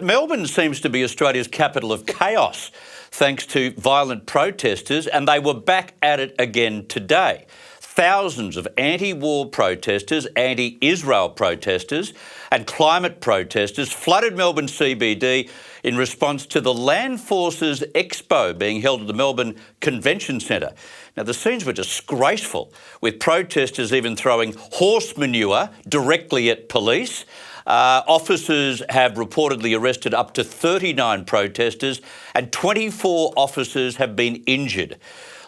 Melbourne seems to be Australia's capital of chaos, thanks to violent protesters, and they were back at it again today. Thousands of anti-war protesters, anti-Israel protesters and climate protesters flooded Melbourne CBD in response to the Land Forces Expo being held at the Melbourne Convention Centre. Now, the scenes were disgraceful, with protesters even throwing horse manure directly at police. Officers have reportedly arrested up to 39 protesters and 24 officers have been injured.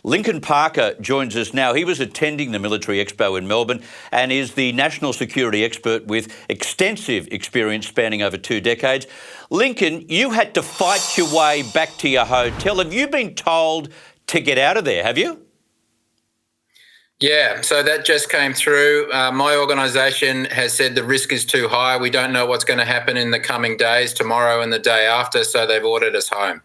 Lincoln Parker joins us now. He was attending the Military Expo in Melbourne and is the national security expert with extensive experience spanning over 2 decades. Lincoln, you had to fight your way back to your hotel. Have you been told to get out of there, have you? Yeah, so that just came through. My organisation has said the risk is too high. We don't know what's going to happen in the coming days, tomorrow and the day after, so they've ordered us home,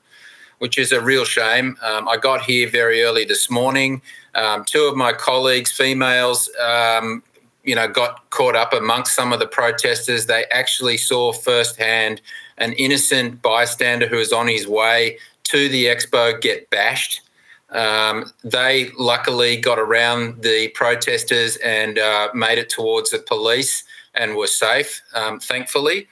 which is a real shame. I got here very early this morning. 2 of my colleagues, females, got caught up amongst some of the protesters. They actually saw firsthand an innocent bystander who was on his way to the expo get bashed. They luckily got around the protesters and made it towards the police and were safe, thankfully.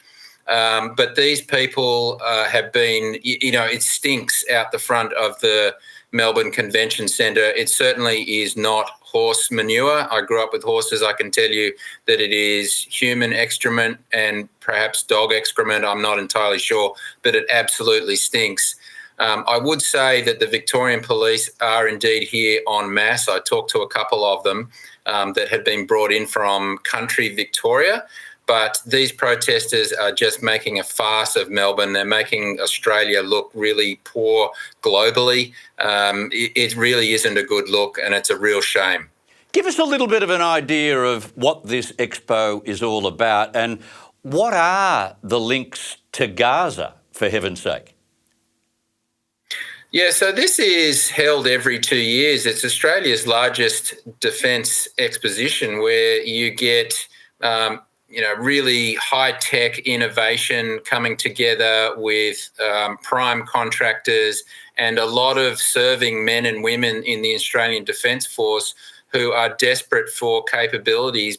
But these people have been, it stinks out the front of the Melbourne Convention Centre. It certainly is not horse manure. I grew up with horses. I can tell you that it is human excrement and perhaps dog excrement. I'm not entirely sure, but it absolutely stinks. I would say that the Victorian police are indeed here en masse. I talked to a couple of them that had been brought in from country Victoria, but these protesters are just making a farce of Melbourne. They're making Australia look really poor globally. It really isn't a good look, and it's a real shame. Give us a little bit of an idea of what this expo is all about and what are the links to Gaza, for heaven's sake? Yeah, so this is held every 2 years. It's Australia's largest defence exposition where you get, really high-tech innovation coming together with prime contractors and a lot of serving men and women in the Australian Defence Force who are desperate for capabilities,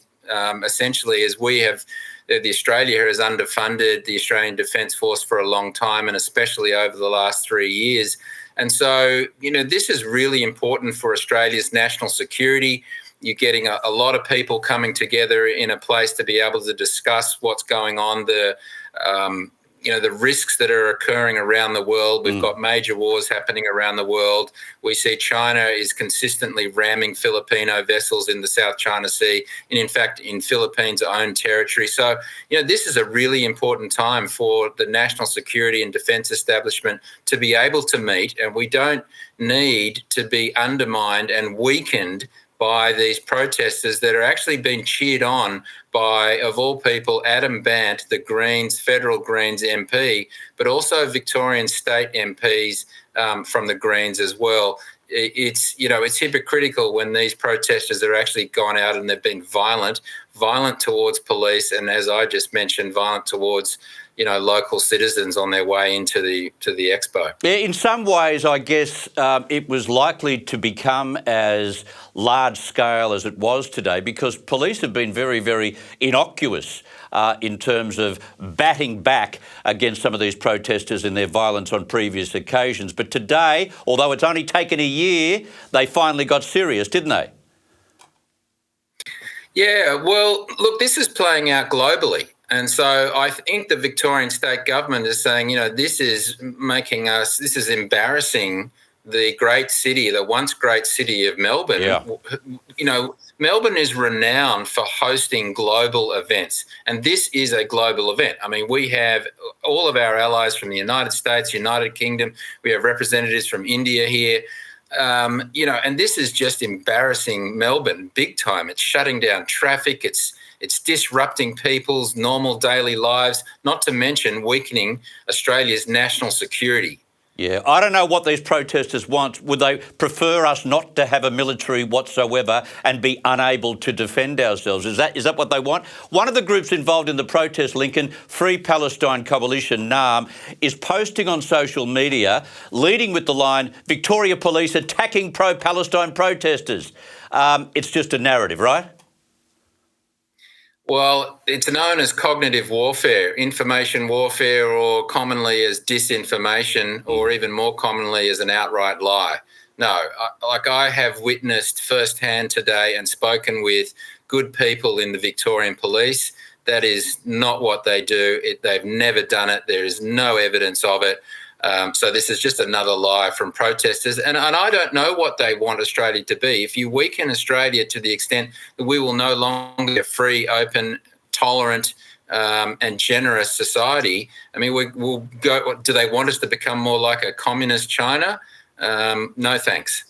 essentially, as we have. The Australia has underfunded the Australian Defence Force for a long time, and especially over the last 3 years. And so, this is really important for Australia's national security. You're getting a lot of people coming together in a place to be able to discuss what's going on, the risks that are occurring around the world. We've got major wars happening around the world. We see China is consistently ramming Filipino vessels in the South China Sea and, in fact, in Philippines' own territory. So, this is a really important time for the national security and defence establishment to be able to meet, and we don't need to be undermined and weakened by these protesters that are actually being cheered on by, of all people, Adam Bant, the Greens, federal Greens MP, but also Victorian state MPs from the Greens as well. It's hypocritical when these protesters are actually gone out and they've been violent towards police, and as I just mentioned, violent towards local citizens on their way into the expo. In some ways, I guess it was likely to become as large scale as it was today because police have been very, very innocuous in terms of batting back against some of these protesters in their violence on previous occasions. But today, although it's only taken a year, they finally got serious, didn't they? Yeah, well, look, this is playing out globally. And so I think the Victorian state government is saying, this is embarrassing the great city, the once great city of Melbourne. Yeah. Melbourne is renowned for hosting global events, and this is a global event. I mean, we have all of our allies from the United States, United Kingdom. We have representatives from India here. And this is just embarrassing Melbourne big time. It's shutting down traffic. It's disrupting people's normal daily lives, not to mention weakening Australia's national security. Yeah, I don't know what these protesters want. Would they prefer us not to have a military whatsoever and be unable to defend ourselves? Is that what they want? One of the groups involved in the protest, Lincoln, Free Palestine Coalition, NAM, is posting on social media, leading with the line, Victoria Police attacking pro-Palestine protesters. It's just a narrative, right? Well, it's known as cognitive warfare, information warfare, or commonly as disinformation, or even more commonly as an outright lie. No, I have witnessed firsthand today and spoken with good people in the Victorian Police. That is not what they do. They've never done it. There is no evidence of it. So this is just another lie from protesters. And I don't know what they want Australia to be. If you weaken Australia to the extent that we will no longer be a free, open, tolerant and generous society, I mean, we'll go. Do they want us to become more like a communist China? No, thanks.